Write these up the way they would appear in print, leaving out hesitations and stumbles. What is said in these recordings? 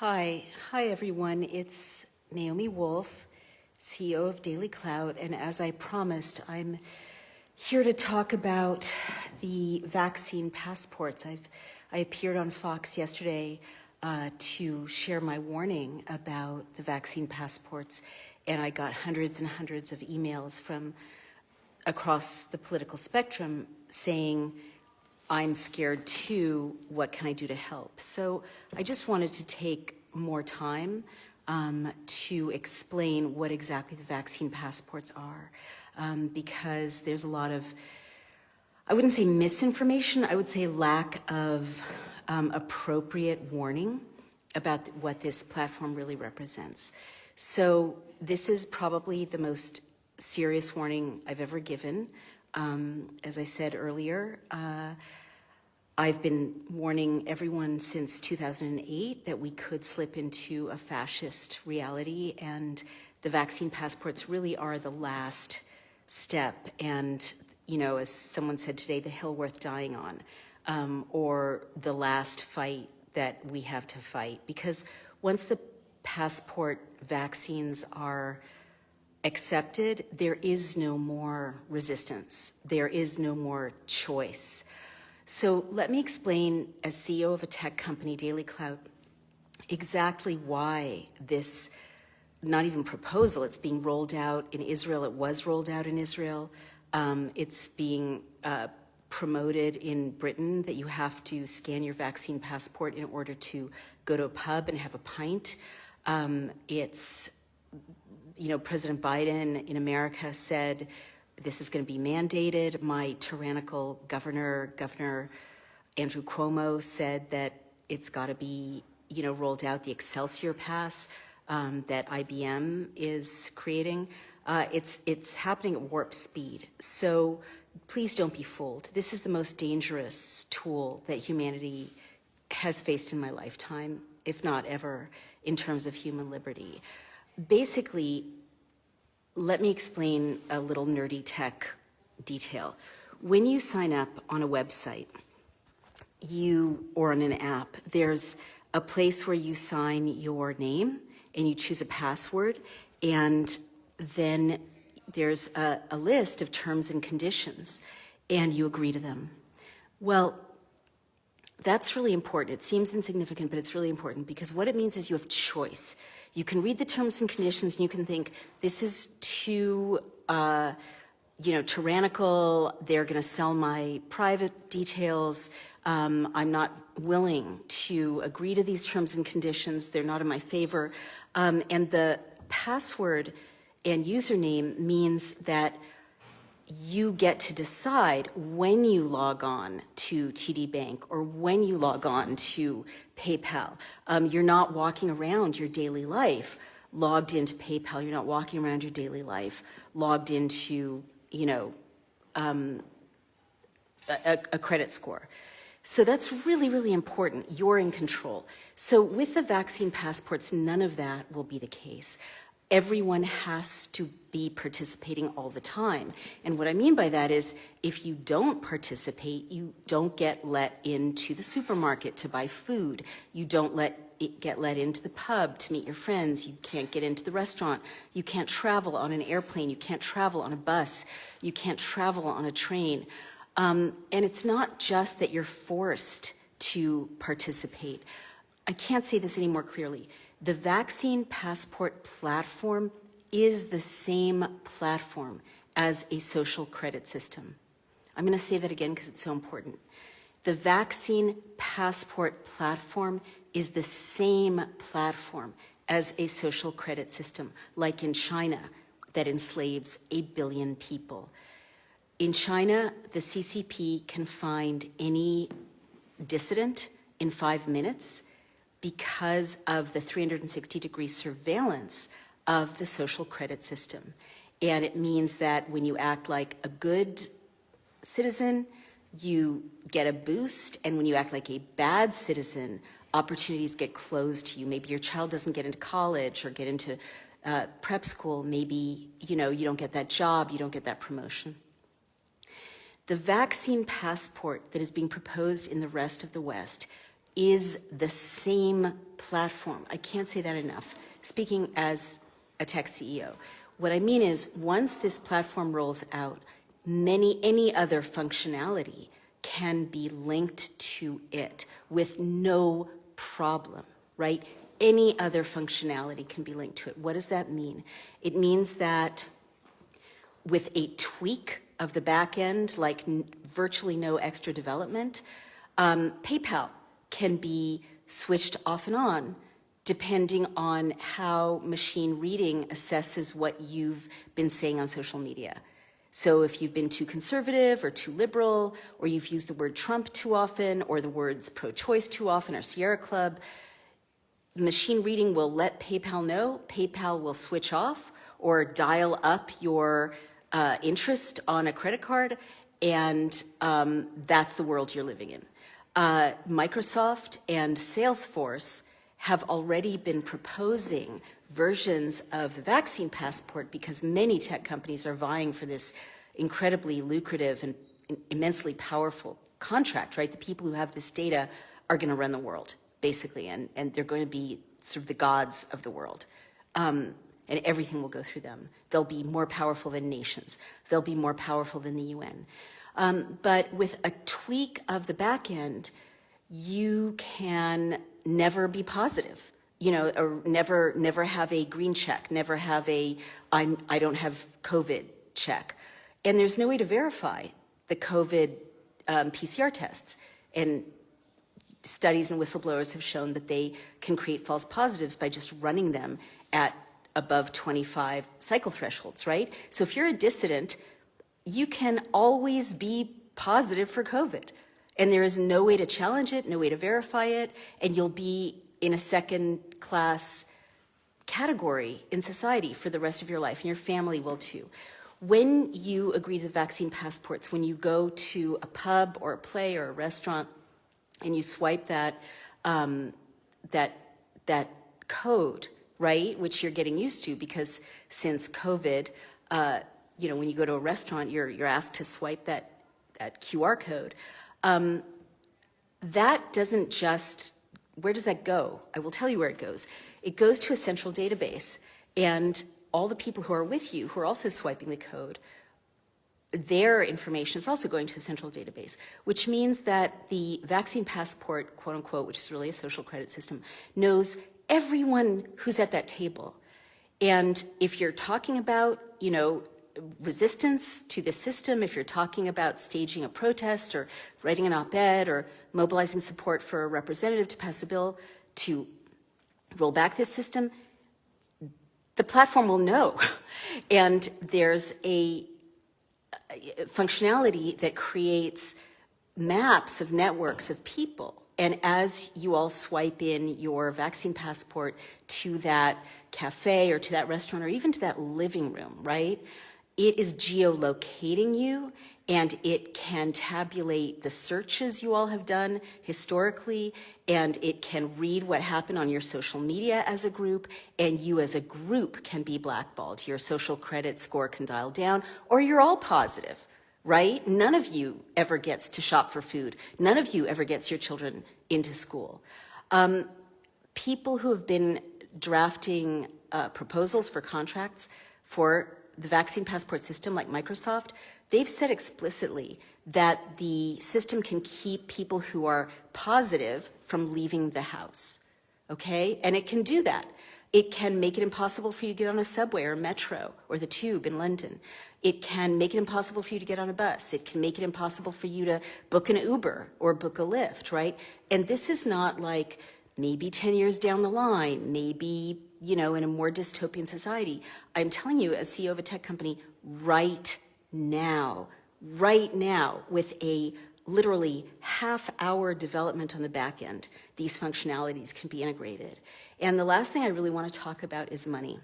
Hi everyone. It's Naomi Wolf, CEO of Daily Clout, and as I promised, I'm here to talk about the vaccine passports. I appeared on Fox yesterday to share my warning about the vaccine passports, and I got hundreds and hundreds of emails from across the political spectrum saying, I'm scared too, what can I do to help? So I just wanted to take more time to explain what exactly the vaccine passports are, because there's a lot of, I wouldn't say misinformation, I would say lack of appropriate warning about what this platform really represents. So this is probably the most serious warning I've ever given. As I said earlier, I've been warning everyone since 2008 that we could slip into a fascist reality, and the vaccine passports really are the last step. And, you know, as someone said today, the hill worth dying on, or the last fight that we have to fight. Because once the passport vaccines are accepted, there is no more resistance. There is no more choice. So let me explain, as CEO of a tech company, Daily Clout, exactly why this, not even proposal, it's being rolled out in Israel. It was rolled out in Israel. It's being promoted in Britain that you have to scan your vaccine passport in order to go to a pub and have a pint. It's, you know, President Biden in America said, this is going to be mandated. My tyrannical Governor Andrew Cuomo said that it's got to be, you know, rolled out. The Excelsior Pass that IBM is creating, it's happening at warp speed. So please don't be fooled. This is the most dangerous tool that humanity has faced in my lifetime, if not ever, in terms of human liberty. Basically, let me explain a little nerdy tech detail. When you sign up on a website, or on an app, there's a place where you sign your name and you choose a password, and then there's a list of terms and conditions, and you agree to them. Well, that's really important. It seems insignificant, but it's really important, because what it means is you have choice. You can read the terms and conditions and you can think, this is too, tyrannical. They're going to sell my private details. I'm not willing to agree to these terms and conditions. They're not in my favor. And the password and username means that you get to decide when you log on to TD Bank or when you log on to PayPal. You're not walking around your daily life logged into PayPal. You're not walking around your daily life logged into, a credit score. So that's really, really important. You're in control. So with the vaccine passports, none of that will be the case. Everyone has to be participating all the time. And what I mean by that is, if you don't participate, you don't get let into the supermarket to buy food. You don't get let into the pub to meet your friends. You can't get into the restaurant. You can't travel on an airplane. You can't travel on a bus. You can't travel on a train. And it's not just that you're forced to participate. I can't say this any more clearly. The vaccine passport platform is the same platform as a social credit system. I'm going to say that again because it's so important. The vaccine passport platform is the same platform as a social credit system, like in China, that enslaves 8 billion people. In China, the CCP can find any dissident in 5 minutes because of the 360-degree surveillance of the social credit system. And it means that when you act like a good citizen, you get a boost, and when you act like a bad citizen, opportunities get closed to you. Maybe your child doesn't get into college or get into prep school. Maybe, you don't get that job, you don't get that promotion. The vaccine passport that is being proposed in the rest of the West is the same platform. I can't say that enough. Speaking as a tech CEO, what I mean is once this platform rolls out, any other functionality can be linked to it with no problem, right? Any other functionality can be linked to it. What does that mean? It means that with a tweak of the back end, like virtually no extra development, PayPal can be switched off and on depending on how machine reading assesses what you've been saying on social media. So if you've been too conservative or too liberal, or you've used the word Trump too often, or the words pro-choice too often, or Sierra Club, machine reading will let PayPal know. PayPal will switch off or dial up your interest on a credit card, and that's the world you're living in. Microsoft and Salesforce have already been proposing versions of the vaccine passport because many tech companies are vying for this incredibly lucrative and immensely powerful contract, right? The people who have this data are going to run the world, basically, and they're going to be sort of the gods of the world. And everything will go through them. They'll be more powerful than nations. They'll be more powerful than the UN. But with a tweak of the back end, you can never be positive, or never have a green check, never have a I don't have COVID check. And there's no way to verify the COVID PCR tests. And studies and whistleblowers have shown that they can create false positives by just running them at above 25 cycle thresholds, right? So if you're a dissident, you can always be positive for COVID. And there is no way to challenge it, no way to verify it, and you'll be in a second-class category in society for the rest of your life, and your family will too. When you agree to the vaccine passports, when you go to a pub or a play or a restaurant, and you swipe that code, right, which you're getting used to because since COVID, when you go to a restaurant, you're asked to swipe that QR code. That doesn't just, where does that go? I will tell you where it goes. It goes to a central database, and all the people who are with you, who are also swiping the code, their information is also going to a central database, which means that the vaccine passport, quote unquote, which is really a social credit system, knows everyone who's at that table. And if you're talking about, resistance to the system, if you're talking about staging a protest or writing an op-ed or mobilizing support for a representative to pass a bill to roll back this system, the platform will know. And there's a functionality that creates maps of networks of people. And as you all swipe in your vaccine passport to that cafe or to that restaurant or even to that living room, right? It is geolocating you, and it can tabulate the searches you all have done historically, and it can read what happened on your social media as a group, and you as a group can be blackballed. Your social credit score can dial down, or you're all positive, right? None of you ever gets to shop for food. None of you ever gets your children into school. People who have been drafting proposals for contracts for the vaccine passport system, like Microsoft, they've said explicitly that the system can keep people who are positive from leaving the house, okay? And it can do that. It can make it impossible for you to get on a subway or metro or the tube in London. It can make it impossible for you to get on a bus. It can make it impossible for you to book an Uber or book a Lyft, right? And this is not like maybe 10 years down the line, maybe, in a more dystopian society. I'm telling you, as CEO of a tech company, right now, with a literally half-hour development on the back end, these functionalities can be integrated. And the last thing I really want to talk about is money.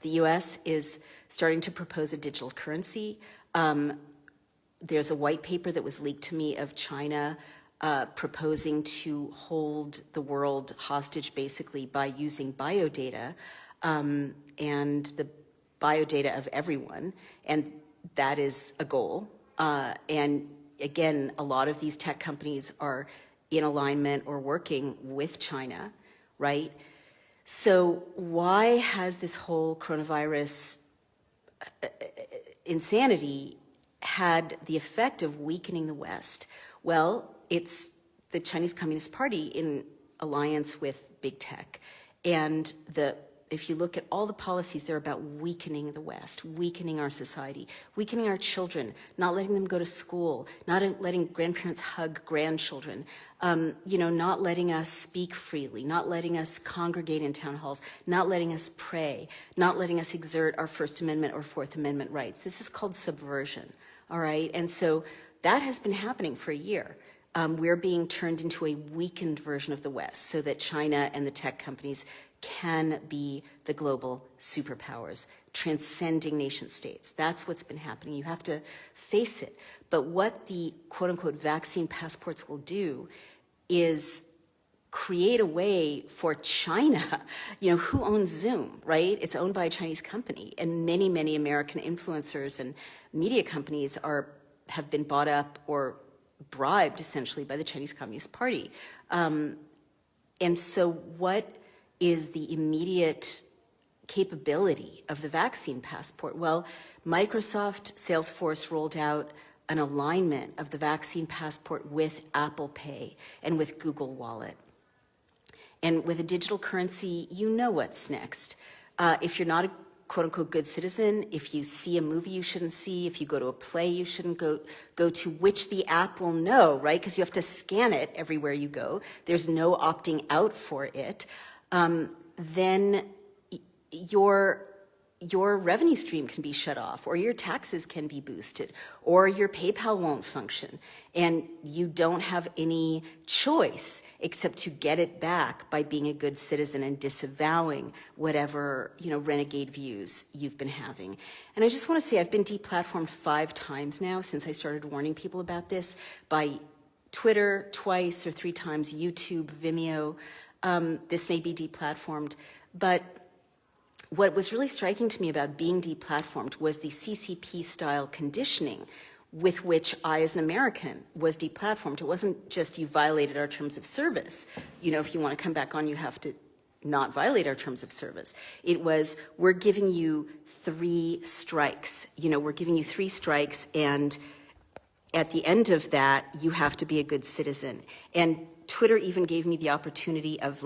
The US is starting to propose a digital currency. There's a white paper that was leaked to me of China proposing to hold the world hostage basically by using biodata and the biodata of everyone, and that is a goal. And again, a lot of these tech companies are in alignment or working with China, right? So why has this whole coronavirus insanity had the effect of weakening the West? Well, it's the Chinese Communist Party in alliance with big tech. And if you look at all the policies, they're about weakening the West, weakening our society, weakening our children, not letting them go to school, not letting grandparents hug grandchildren, not letting us speak freely, not letting us congregate in town halls, not letting us pray, not letting us exert our First Amendment or Fourth Amendment rights. This is called subversion, all right? And so that has been happening for a year. We're being turned into a weakened version of the West so that China and the tech companies can be the global superpowers, transcending nation states. That's what's been happening. You have to face it. But what the quote-unquote vaccine passports will do is create a way for China, who owns Zoom, right? It's owned by a Chinese company, and many, many American influencers and media companies have been bought up or bribed, essentially, by the Chinese Communist Party. And so what is the immediate capability of the vaccine passport? Well, Microsoft, Salesforce rolled out an alignment of the vaccine passport with Apple Pay and with Google Wallet. And with a digital currency, you know what's next. If you're not a quote-unquote good citizen, if you see a movie you shouldn't see, if you go to a play you shouldn't go to, which the app will know, right? Because you have to scan it everywhere you go. There's no opting out for it. Then your revenue stream can be shut off, or your taxes can be boosted, or your PayPal won't function, and you don't have any choice except to get it back by being a good citizen and disavowing whatever, renegade views you've been having. And I just want to say I've been deplatformed 5 times now since I started warning people about this, by Twitter twice or 3 times, YouTube, Vimeo. This may be deplatformed, but what was really striking to me about being deplatformed was the CCP-style conditioning with which I, as an American, was deplatformed. It wasn't just you violated our terms of service. If you want to come back on, you have to not violate our terms of service. It was, we're giving you 3 strikes. We're giving you 3 strikes, and at the end of that, you have to be a good citizen. And Twitter even gave me the opportunity of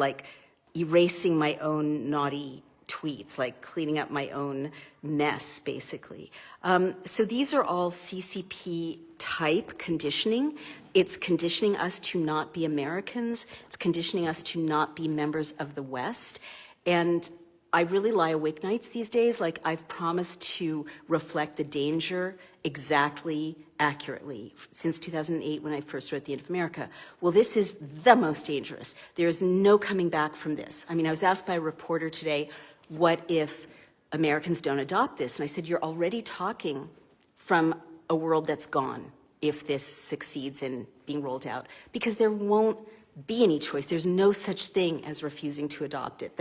erasing my own naughty tweets, cleaning up my own mess, basically. So these are all CCP type conditioning. It's conditioning us to not be Americans. It's conditioning us to not be members of the West. And I really lie awake nights these days. I've promised to reflect the danger exactly, accurately, since 2008 when I first wrote The End of America. Well, this is the most dangerous. There is no coming back from this. I was asked by a reporter today, what if Americans don't adopt this? And I said, you're already talking from a world that's gone if this succeeds in being rolled out, because there won't be any choice. There's no such thing as refusing to adopt it.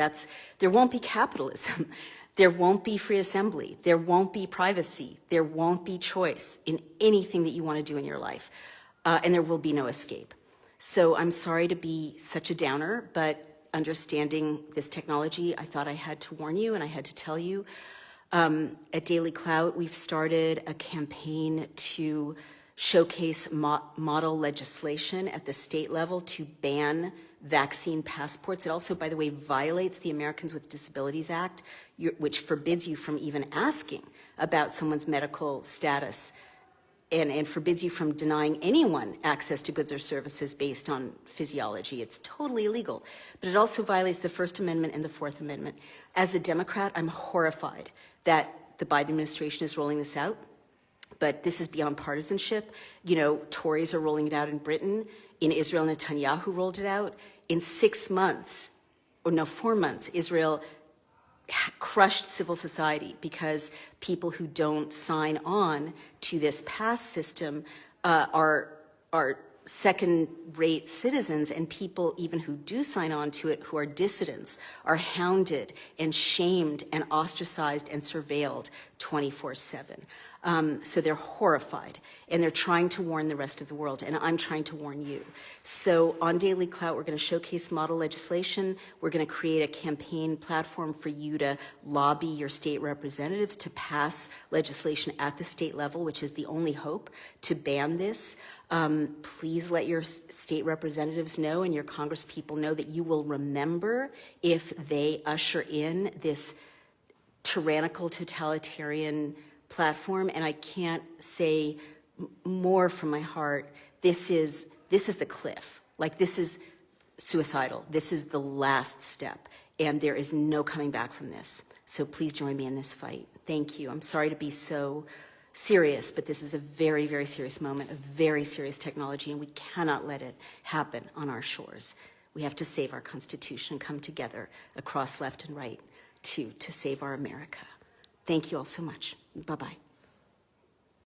There won't be capitalism. There won't be free assembly. There won't be privacy. There won't be choice in anything that you want to do in your life. And there will be no escape. So I'm sorry to be such a downer, but understanding this technology, I thought I had to warn you and I had to tell you. At Daily Clout, we've started a campaign to showcase model legislation at the state level to ban vaccine passports. It also, by the way, violates the Americans with Disabilities Act, which forbids you from even asking about someone's medical status and forbids you from denying anyone access to goods or services based on physiology. It's totally illegal. But it also violates the First Amendment and the Fourth Amendment. As a Democrat, I'm horrified that the Biden administration is rolling this out. But this is beyond partisanship. Tories are rolling it out in Britain. In Israel, Netanyahu rolled it out. In 4 months, Israel crushed civil society because people who don't sign on to this pass system are second-rate citizens, and people even who do sign on to it, who are dissidents, are hounded and shamed and ostracized and surveilled 24/7. So they're horrified, and they're trying to warn the rest of the world, and I'm trying to warn you. So on Daily Clout, we're going to showcase model legislation. We're going to create a campaign platform for you to lobby your state representatives to pass legislation at the state level, which is the only hope to ban this. Please let your state representatives know and your congresspeople know that you will remember if they usher in this tyrannical, totalitarian platform. And I can't say more from my heart. This is the cliff. Like, this is suicidal. This is the last step, and there is no coming back from this. So please join me in this fight. Thank you. I'm sorry to be so serious, but this is a very, very serious moment, a very serious technology, and we cannot let it happen on our shores. We have to save our Constitution and come together across left and right to save our America. Thank you all so much. Bye-bye.